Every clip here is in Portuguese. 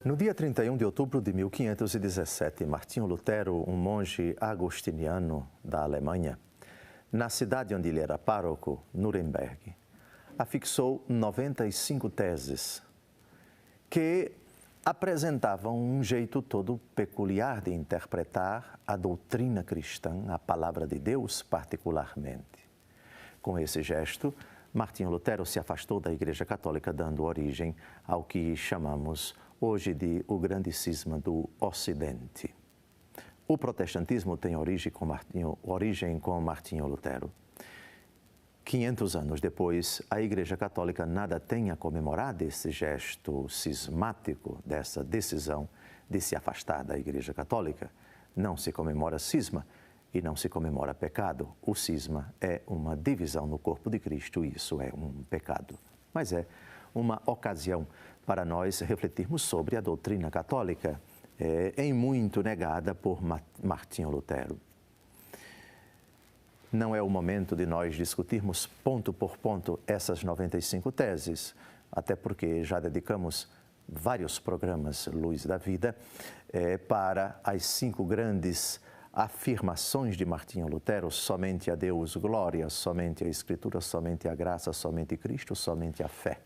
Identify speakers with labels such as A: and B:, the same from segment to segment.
A: No dia 31 de outubro de 1517, Martinho Lutero, um monge agostiniano da Alemanha, na cidade onde ele era pároco, Nuremberg, afixou 95 teses que apresentavam um jeito todo peculiar de interpretar a doutrina cristã, a palavra de Deus particularmente. Com esse gesto, Martinho Lutero se afastou da Igreja Católica, dando origem ao que chamamos hoje de o grande cisma do Ocidente. O protestantismo tem origem com Martinho Lutero. 500 anos depois, a Igreja Católica nada tem a comemorar desse gesto cismático, dessa decisão de se afastar da Igreja Católica. Não se comemora cisma e não se comemora pecado. O cisma é uma divisão no corpo de Cristo e isso é um pecado. Mas é uma ocasião para nós refletirmos sobre a doutrina católica, em muito negada por Martinho Lutero. Não é o momento de nós discutirmos ponto por ponto essas 95 teses, até porque já dedicamos vários programas Luz da Vida para as 5 grandes afirmações de Martinho Lutero: somente a Deus glória, somente a Escritura, somente a graça, somente Cristo, somente a fé.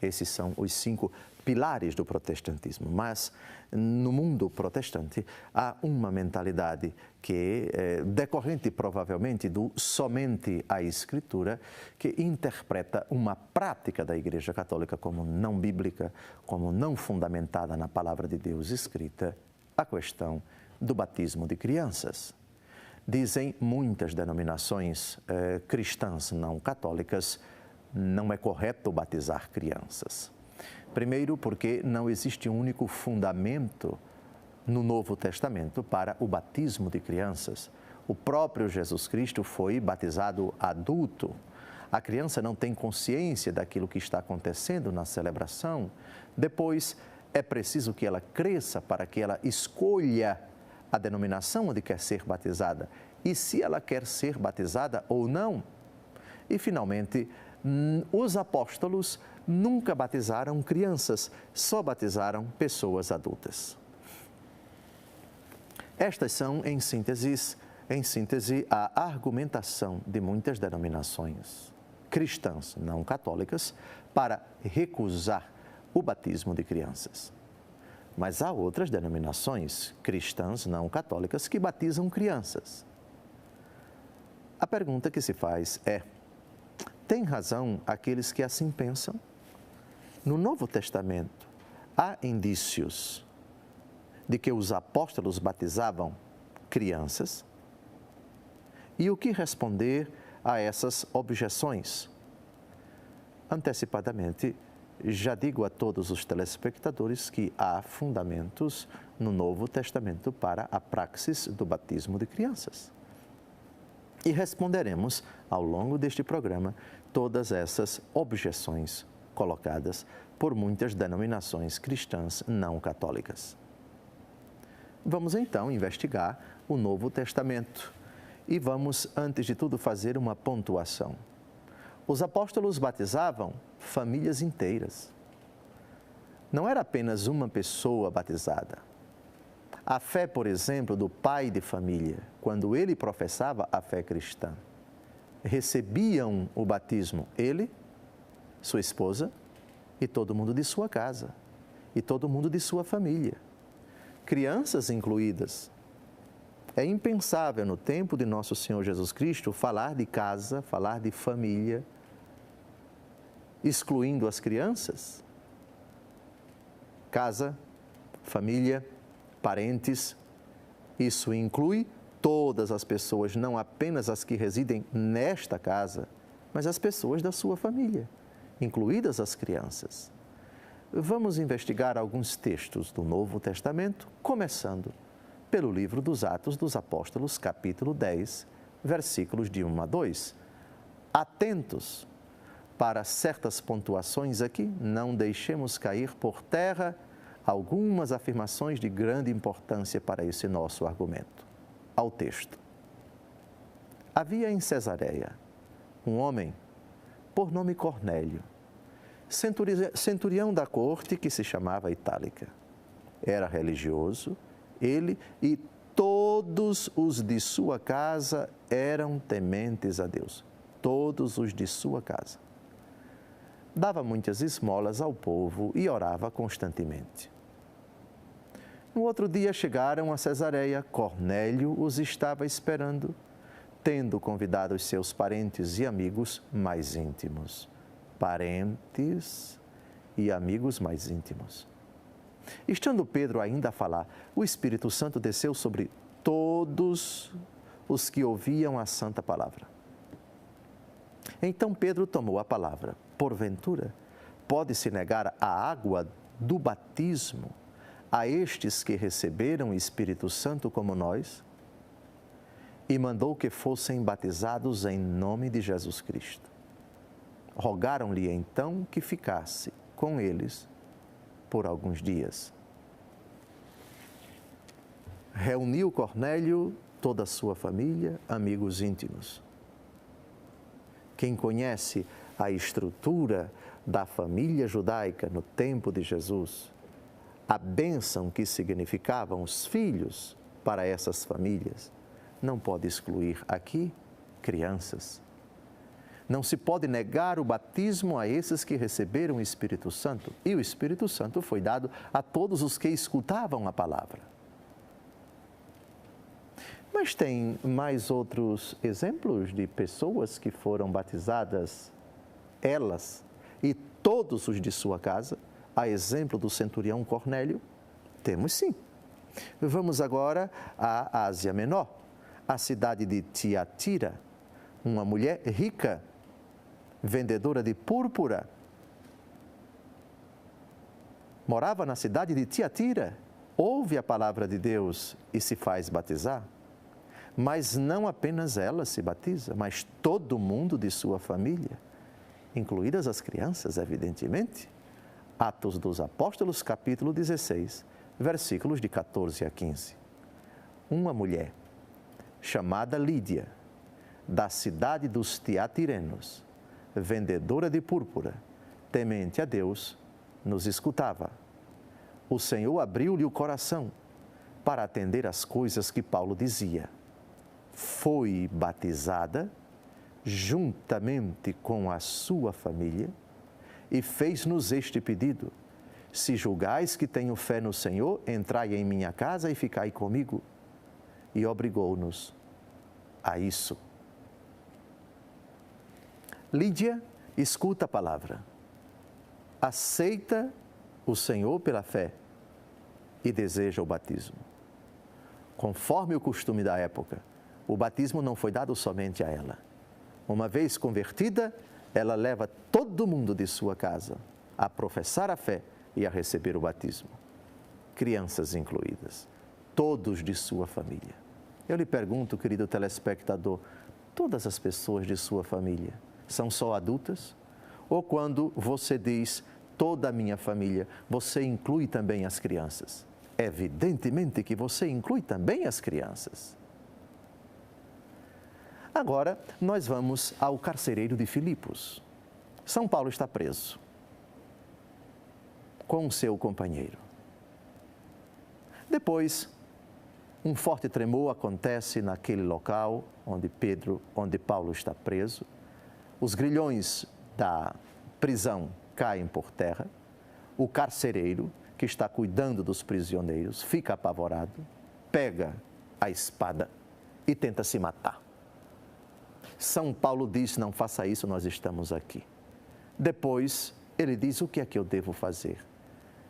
A: Esses são os 5 pilares do protestantismo. Mas no mundo protestante há uma mentalidade que é decorrente provavelmente do somente a Escritura, que interpreta uma prática da Igreja Católica como não bíblica, como não fundamentada na palavra de Deus escrita, a questão do batismo de crianças. Dizem muitas denominações cristãs não católicas: não é correto batizar crianças. Primeiro, porque não existe um único fundamento no Novo Testamento para o batismo de crianças. O próprio Jesus Cristo foi batizado adulto. A criança não tem consciência daquilo que está acontecendo na celebração. Depois, é preciso que ela cresça para que ela escolha a denominação onde quer ser batizada e se ela quer ser batizada ou não. E, finalmente, os apóstolos nunca batizaram crianças, só batizaram pessoas adultas. Estas são, em síntese, a argumentação de muitas denominações cristãs não católicas para recusar o batismo de crianças. Mas há outras denominações cristãs não católicas que batizam crianças. A pergunta que se faz é: tem razão aqueles que assim pensam? No Novo Testamento, há indícios de que os apóstolos batizavam crianças? E o que responder a essas objeções? Antecipadamente, já digo a todos os telespectadores que há fundamentos no Novo Testamento para a praxis do batismo de crianças. E responderemos, ao longo deste programa, todas essas objeções colocadas por muitas denominações cristãs não católicas. Vamos então investigar o Novo Testamento e vamos, antes de tudo, fazer uma pontuação. Os apóstolos batizavam famílias inteiras. Não era apenas uma pessoa batizada. A fé, por exemplo, do pai de família, quando ele professava a fé cristã, recebiam o batismo ele, sua esposa e todo mundo de sua casa e todo mundo de sua família, crianças incluídas. É impensável no tempo de nosso Senhor Jesus Cristo falar de casa, falar de família, excluindo as crianças. Casa, família, parentes, isso inclui todas as pessoas, não apenas as que residem nesta casa, mas as pessoas da sua família, incluídas as crianças. Vamos investigar alguns textos do Novo Testamento, começando pelo livro dos Atos dos Apóstolos, capítulo 10, versículos de 1 a 2. Atentos para certas pontuações aqui, não deixemos cair por terra algumas afirmações de grande importância para esse nosso argumento. Ao texto. Havia em Cesareia um homem por nome Cornélio, centurião da corte que se chamava Itálica. era religioso, ele e todos os de sua casa eram tementes a Deus. Todos os de sua casa. Dava muitas esmolas ao povo e orava constantemente. No outro dia chegaram a Cesareia. Cornélio os estava esperando, tendo convidado os seus parentes e amigos mais íntimos. Parentes e amigos mais íntimos. Estando Pedro ainda a falar, o Espírito Santo desceu sobre todos os que ouviam a santa palavra. Então Pedro tomou a palavra. Porventura, pode-se negar a água do batismo a estes que receberam o Espírito Santo como nós? E mandou que fossem batizados em nome de Jesus Cristo. Rogaram-lhe então que ficasse com eles por alguns dias. Reuniu Cornélio toda a sua família, amigos íntimos. Quem conhece a estrutura da família judaica no tempo de Jesus, a bênção que significavam os filhos para essas famílias, não pode excluir aqui crianças. Não se pode negar o batismo a esses que receberam o Espírito Santo. E o Espírito Santo foi dado a todos os que escutavam a palavra. Mas tem mais outros exemplos de pessoas que foram batizadas, elas e todos os de sua casa, a exemplo do centurião Cornélio? Temos sim. Vamos agora à Ásia Menor, a cidade de Tiatira, uma mulher rica, vendedora de púrpura, morava na cidade de Tiatira, ouve a palavra de Deus e se faz batizar. Mas não apenas ela se batiza, mas todo mundo de sua família, incluídas as crianças, evidentemente. Atos dos Apóstolos, capítulo 16, versículos de 14 a 15. Uma mulher chamada Lídia, da cidade dos Tiatirenos, vendedora de púrpura, temente a Deus, nos escutava. O Senhor abriu-lhe o coração para atender às coisas que Paulo dizia. Foi batizada juntamente com a sua família e fez-nos este pedido: se julgais que tenho fé no Senhor, entrai em minha casa e ficai comigo. E obrigou-nos a isso. Lídia escuta a palavra, aceita o Senhor pela fé e deseja o batismo. Conforme o costume da época, o batismo não foi dado somente a ela. Uma vez convertida, ela leva todo mundo de sua casa a professar a fé e a receber o batismo. Crianças incluídas, todos de sua família. Eu lhe pergunto, querido telespectador, todas as pessoas de sua família são só adultas? Ou quando você diz toda a minha família, você inclui também as crianças? Evidentemente que você inclui também as crianças. Agora, nós vamos ao carcereiro de Filipos. São Paulo está preso com o seu companheiro. Depois, um forte tremor acontece naquele local onde Paulo está preso. Os grilhões da prisão caem por terra. O carcereiro, que está cuidando dos prisioneiros, fica apavorado, pega a espada e tenta se matar. São Paulo diz: não faça isso, nós estamos aqui. Depois, ele diz: o que é que eu devo fazer?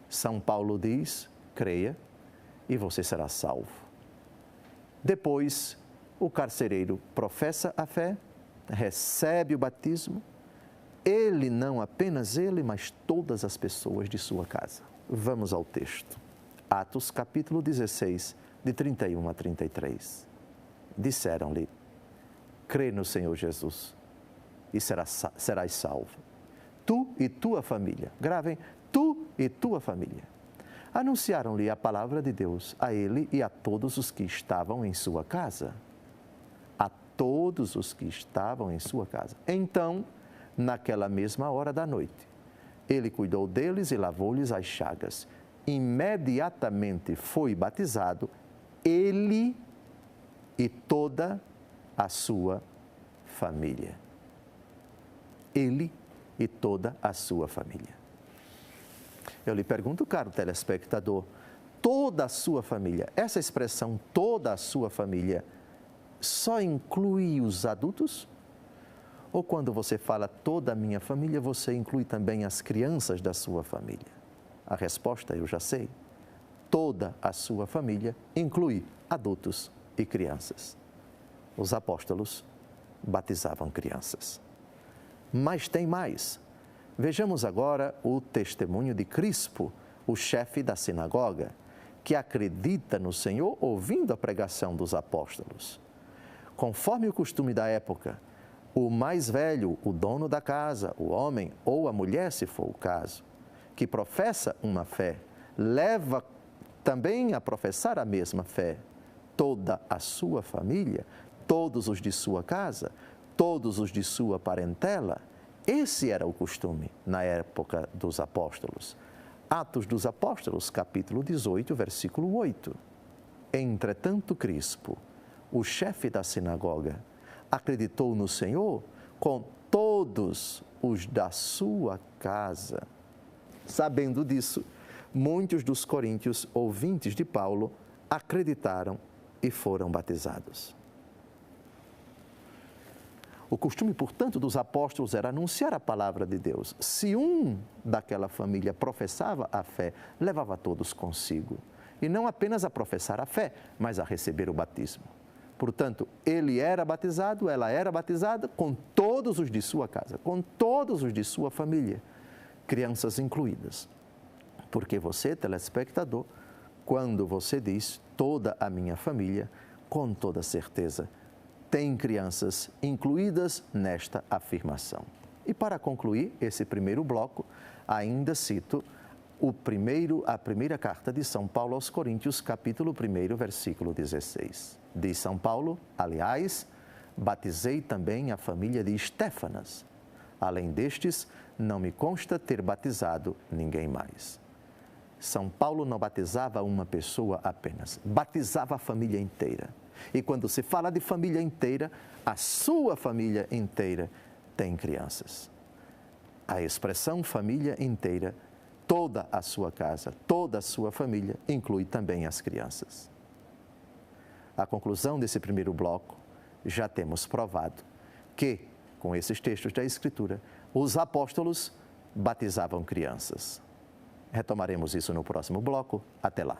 A: São Paulo diz: creia e você será salvo. Depois, o carcereiro professa a fé, recebe o batismo. Ele, não apenas ele, mas todas as pessoas de sua casa. Vamos ao texto. Atos, capítulo 16, de 31 a 33. Disseram-lhe: crê no Senhor Jesus e serás salvo, tu e tua família. Gravem: tu e tua família. Anunciaram-lhe a palavra de Deus a ele e a todos os que estavam em sua casa. A todos os que estavam em sua casa. Então, naquela mesma hora da noite, ele cuidou deles e lavou-lhes as chagas. imediatamente foi batizado, ele e toda a sua família. Ele e toda a sua família. Eu lhe pergunto, caro telespectador, toda a sua família, essa expressão toda a sua família só inclui os adultos? Ou quando você fala toda a minha família, você inclui também as crianças da sua família? A resposta eu já sei. Toda a sua família inclui adultos e crianças. Os apóstolos batizavam crianças. Mas tem mais. Vejamos agora o testemunho de Crispo, o chefe da sinagoga, que acredita no Senhor ouvindo a pregação dos apóstolos. Conforme o costume da época, o mais velho, o dono da casa, o homem ou a mulher, se for o caso, que professa uma fé, leva também a professar a mesma fé toda a sua família, todos os de sua casa, todos os de sua parentela. Esse era o costume na época dos apóstolos. Atos dos Apóstolos, capítulo 18, versículo 8. Entretanto, Crispo, o chefe da sinagoga, acreditou no Senhor com todos os da sua casa. Sabendo disso, muitos dos coríntios, ouvintes de Paulo, acreditaram e foram batizados. O costume, portanto, dos apóstolos era anunciar a palavra de Deus. Se um daquela família professava a fé, levava todos consigo. E não apenas a professar a fé, mas a receber o batismo. Portanto, ele era batizado, ela era batizada com todos os de sua casa, com todos os de sua família, crianças incluídas. Porque você, telespectador, quando você diz toda a minha família, com toda certeza, tem crianças incluídas nesta afirmação. E para concluir esse primeiro bloco, ainda cito a primeira carta de São Paulo aos Coríntios, capítulo 1, versículo 16. Diz São Paulo, aliás, batizei também a família de Estéfanas. Além destes, não me consta ter batizado ninguém mais. São Paulo não batizava uma pessoa apenas, batizava a família inteira. E quando se fala de família inteira, a sua família inteira tem crianças. A expressão família inteira, toda a sua casa, toda a sua família, inclui também as crianças. A conclusão desse primeiro bloco, já temos provado que, com esses textos da Escritura, os apóstolos batizavam crianças. Retomaremos isso no próximo bloco. Até lá.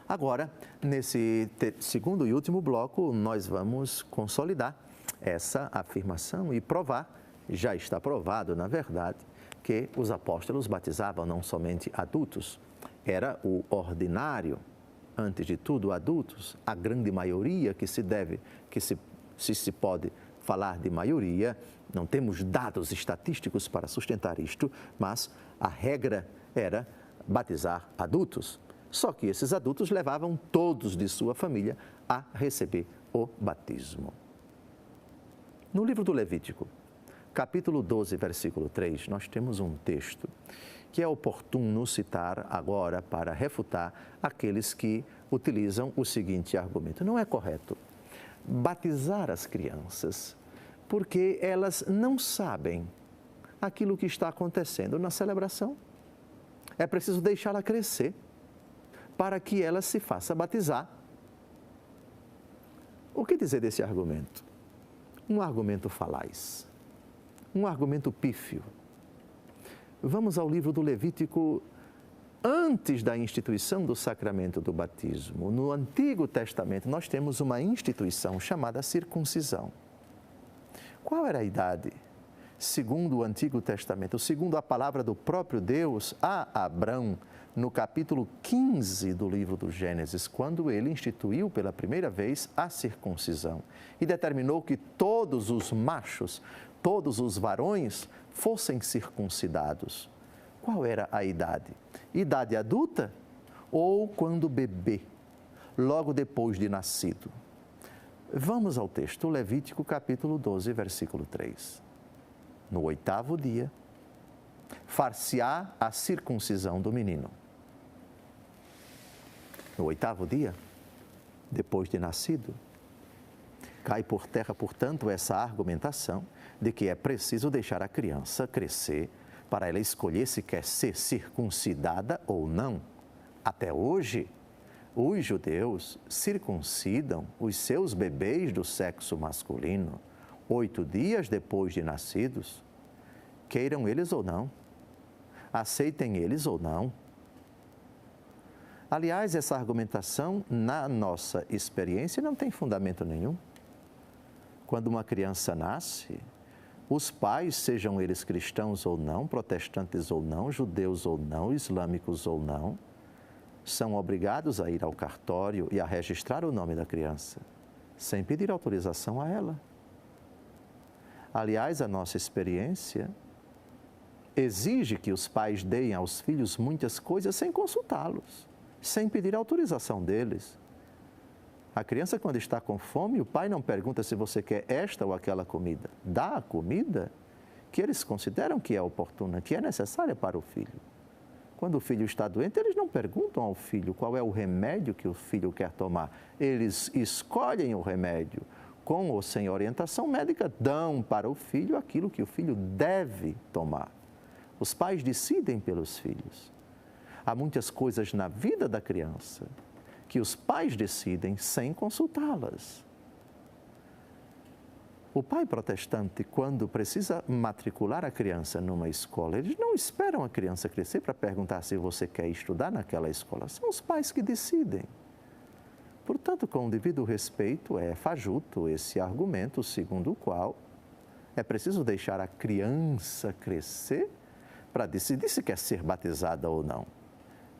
A: Agora, nesse segundo e último bloco, nós vamos consolidar essa afirmação e provar, já está provado, na verdade, que os apóstolos batizavam não somente adultos, era o ordinário, antes de tudo adultos, a grande maioria se pode falar de maioria, não temos dados estatísticos para sustentar isto, mas a regra era batizar adultos. Só que esses adultos levavam todos de sua família a receber o batismo. No livro do Levítico, capítulo 12, versículo 3, nós temos um texto que é oportuno citar agora para refutar aqueles que utilizam o seguinte argumento. Não é correto batizar as crianças porque elas não sabem aquilo que está acontecendo na celebração. É preciso deixá-la crescer para que ela se faça batizar. O que dizer desse argumento? Um argumento falaz, um argumento pífio. Vamos ao livro do Levítico, antes da instituição do sacramento do batismo. No Antigo Testamento, nós temos uma instituição chamada circuncisão. Qual era a idade? Segundo o Antigo Testamento, segundo a palavra do próprio Deus a Abrão, no capítulo 15 do livro do Gênesis, quando ele instituiu pela primeira vez a circuncisão e determinou que todos os machos, todos os varões fossem circuncidados. Qual era a idade? Idade adulta ou quando bebê, logo depois de nascido? Vamos ao texto, Levítico capítulo 12, versículo 3. No 8º dia, far-se-á a circuncisão do menino. No 8º dia, depois de nascido. Cai por terra, portanto, essa argumentação de que é preciso deixar a criança crescer para ela escolher se quer ser circuncidada ou não. Até hoje, os judeus circuncidam os seus bebês do sexo masculino 8 dias depois de nascidos, queiram eles ou não, aceitem eles ou não. Aliás, essa argumentação, na nossa experiência, não tem fundamento nenhum. Quando uma criança nasce, os pais, sejam eles cristãos ou não, protestantes ou não, judeus ou não, islâmicos ou não, são obrigados a ir ao cartório e a registrar o nome da criança, sem pedir autorização a ela. Aliás, a nossa experiência exige que os pais deem aos filhos muitas coisas sem consultá-los, sem pedir autorização deles. A criança, quando está com fome, o pai não pergunta se você quer esta ou aquela comida. Dá a comida que eles consideram que é oportuna, que é necessária para o filho. Quando o filho está doente, eles não perguntam ao filho qual é o remédio que o filho quer tomar. Eles escolhem o remédio. Com ou sem orientação médica, dão para o filho aquilo que o filho deve tomar. Os pais decidem pelos filhos. Há muitas coisas na vida da criança que os pais decidem sem consultá-las. O pai protestante, quando precisa matricular a criança numa escola, eles não esperam a criança crescer para perguntar se você quer estudar naquela escola. São os pais que decidem. Portanto, com o devido respeito, é fajuto esse argumento segundo o qual é preciso deixar a criança crescer para decidir se quer ser batizada ou não.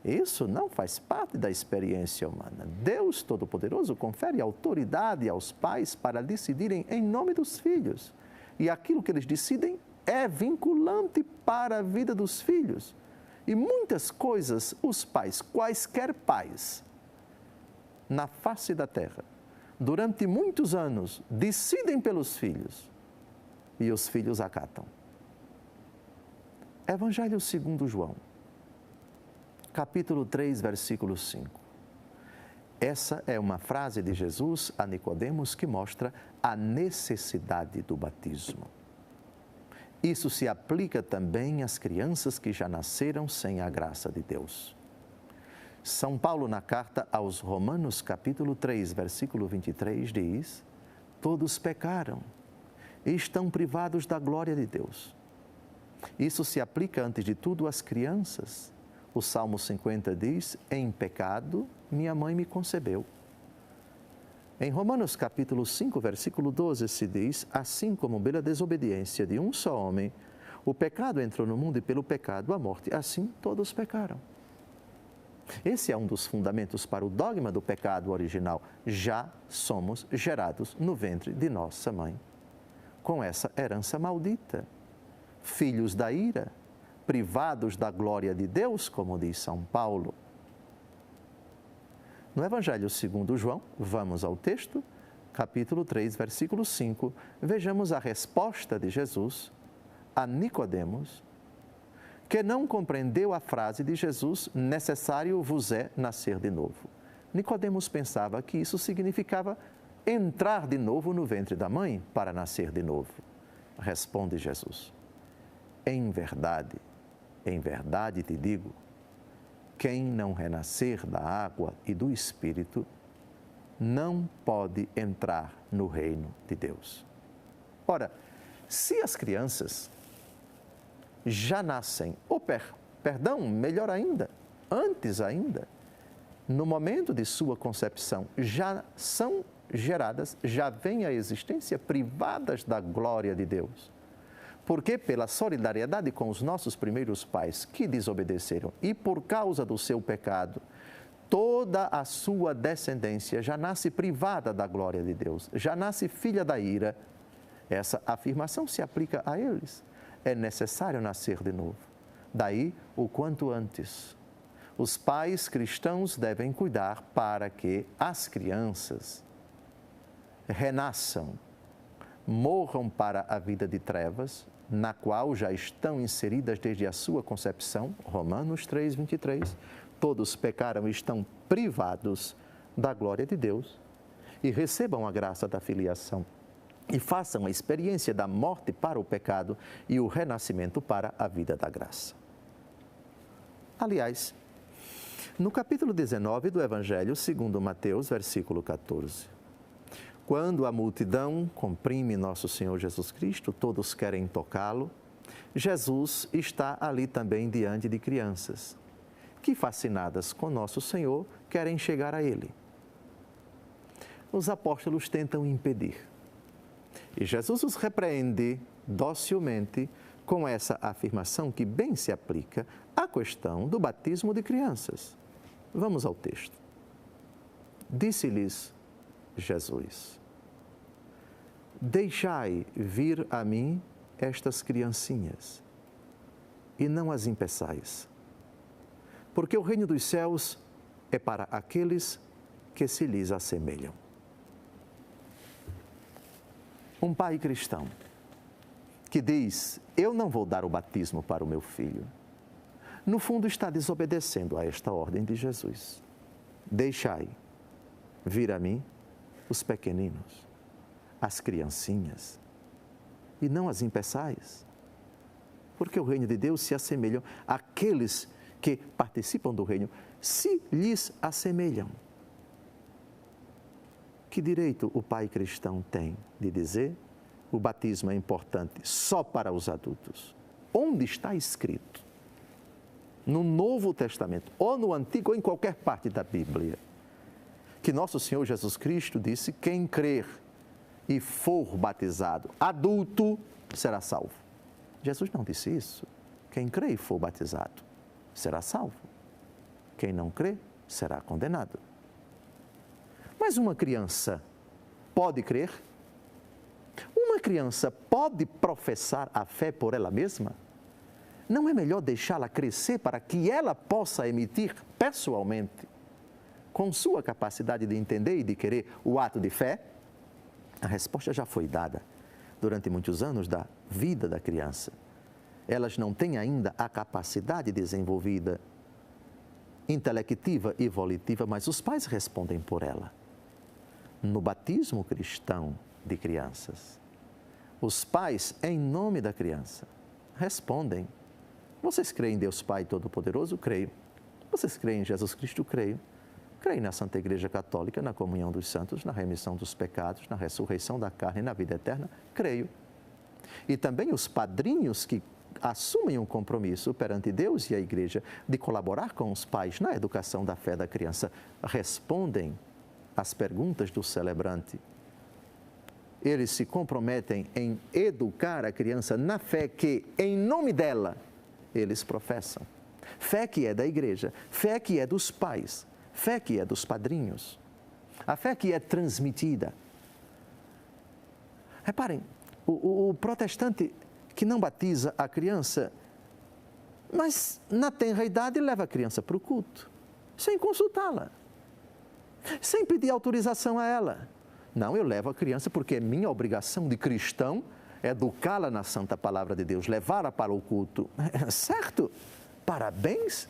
A: Isso não faz parte da experiência humana. Deus Todo-Poderoso confere autoridade aos pais para decidirem em nome dos filhos. E aquilo que eles decidem é vinculante para a vida dos filhos. E muitas coisas os pais, quaisquer pais, na face da terra, durante muitos anos, decidem pelos filhos e os filhos acatam. Evangelho segundo João, capítulo 3, versículo 5. Essa é uma frase de Jesus a Nicodemos que mostra a necessidade do batismo. Isso se aplica também às crianças que já nasceram sem a graça de Deus. São Paulo, na carta aos Romanos, capítulo 3, versículo 23, diz: todos pecaram e estão privados da glória de Deus. Isso se aplica, antes de tudo, às crianças. O Salmo 50 diz: em pecado minha mãe me concebeu. Em Romanos, capítulo 5, versículo 12, se diz: assim como pela desobediência de um só homem, o pecado entrou no mundo e pelo pecado a morte, assim todos pecaram. Esse é um dos fundamentos para o dogma do pecado original. Já somos gerados no ventre de nossa mãe, com essa herança maldita. Filhos da ira, privados da glória de Deus, como diz São Paulo. No Evangelho segundo João, vamos ao texto, capítulo 3, versículo 5, vejamos a resposta de Jesus a Nicodemos, que não compreendeu a frase de Jesus: necessário vos é nascer de novo. Nicodemos pensava que isso significava entrar de novo no ventre da mãe para nascer de novo. Responde Jesus: em verdade te digo, quem não renascer da água e do Espírito não pode entrar no reino de Deus. Ora, se as crianças já nascem, melhor ainda, antes ainda, no momento de sua concepção, já são geradas, já vêm à existência privadas da glória de Deus. Porque pela solidariedade com os nossos primeiros pais que desobedeceram e por causa do seu pecado, toda a sua descendência já nasce privada da glória de Deus, já nasce filha da ira. Essa afirmação se aplica a eles. É necessário nascer de novo. Daí, o quanto antes. Os pais cristãos devem cuidar para que as crianças renasçam, morram para a vida de trevas, na qual já estão inseridas desde a sua concepção, Romanos 3, 23. todos pecaram e estão privados da glória de Deus, e recebam a graça da filiação e façam a experiência da morte para o pecado e o renascimento para a vida da graça. Aliás, no capítulo 19 do Evangelho segundo Mateus, versículo 14, quando a multidão comprime nosso Senhor Jesus Cristo, todos querem tocá-lo, Jesus está ali também diante de crianças, que fascinadas com nosso Senhor, querem chegar a Ele. Os apóstolos tentam impedir. E Jesus os repreende docilmente com essa afirmação que bem se aplica à questão do batismo de crianças. Vamos ao texto. Disse-lhes Jesus: deixai vir a mim estas criancinhas e não as impeçais, porque o reino dos céus é para aqueles que se lhes assemelham. Um pai cristão que diz: eu não vou dar o batismo para o meu filho, no fundo está desobedecendo a esta ordem de Jesus. Deixai vir a mim os pequeninos, as criancinhas, e não as impeçais, porque o reino de Deus se assemelham àqueles que participam do reino, se lhes assemelham. Que direito o pai cristão tem de dizer: o batismo é importante só para os adultos? Onde está escrito, no Novo Testamento, ou no Antigo, ou em qualquer parte da Bíblia, que nosso Senhor Jesus Cristo disse: quem crer e for batizado adulto será salvo? Jesus não disse isso. Quem crê e for batizado será salvo. Quem não crê será condenado. Mas uma criança pode crer? Uma criança pode professar a fé por ela mesma? Não é melhor deixá-la crescer para que ela possa emitir pessoalmente, com sua capacidade de entender e de querer, o ato de fé? A resposta já foi dada durante muitos anos da vida da criança. Elas não têm ainda a capacidade desenvolvida, intelectiva e volitiva, mas os pais respondem por ela. No batismo cristão de crianças, os pais, em nome da criança, respondem: vocês creem em Deus Pai Todo-Poderoso? Creio. Vocês creem em Jesus Cristo? Creio. Creio na Santa Igreja Católica, na comunhão dos santos, na remissão dos pecados, na ressurreição da carne e na vida eterna? Creio. E também os padrinhos que assumem um compromisso perante Deus e a Igreja de colaborar com os pais na educação da fé da criança respondem às perguntas do celebrante. Eles se comprometem em educar a criança na fé que, em nome dela, eles professam. Fé que é da Igreja, fé que é dos pais, fé que é dos padrinhos, a fé que é transmitida. Reparem, o protestante que não batiza a criança, mas na tenra idade leva a criança para o culto, sem consultá-la, sem pedir autorização a ela. Não, eu levo a criança porque é minha obrigação de cristão educá-la na santa palavra de Deus, levá-la para o culto. Certo? Parabéns.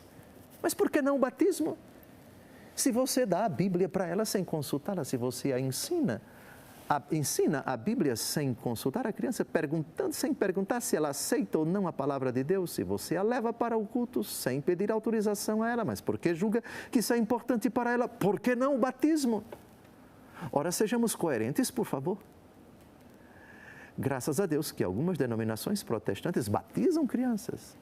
A: Mas por que não o batismo? Se você dá a Bíblia para ela sem consultá-la, se você a ensina a Bíblia sem consultar a criança, sem perguntar se ela aceita ou não a palavra de Deus, se você a leva para o culto sem pedir autorização a ela, mas porque julga que isso é importante para ela, por que não o batismo? Ora, sejamos coerentes, por favor. Graças a Deus que algumas denominações protestantes batizam crianças.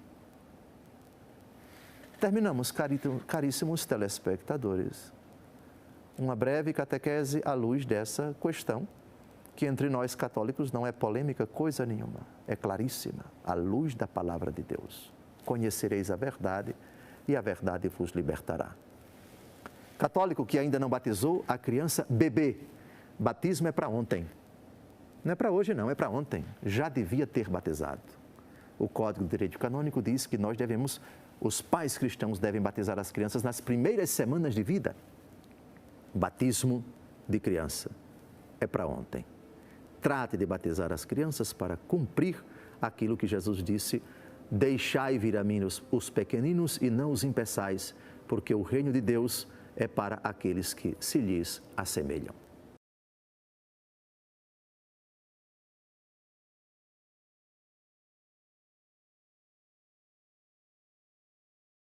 A: Terminamos, caríssimos telespectadores, uma breve catequese à luz dessa questão, que entre nós católicos não é polêmica coisa nenhuma, é claríssima, à luz da palavra de Deus. Conhecereis a verdade e a verdade vos libertará. Católico que ainda não batizou a criança, bebê, batismo é para ontem. Não é para hoje não, é para ontem. Já devia ter batizado. O Código de Direito Canônico diz que os pais cristãos devem batizar as crianças nas primeiras semanas de vida. Batismo de criança é para ontem. Trate de batizar as crianças para cumprir aquilo que Jesus disse: deixai vir a mim os pequeninos e não os impeçais, porque o reino de Deus é para aqueles que se lhes assemelham.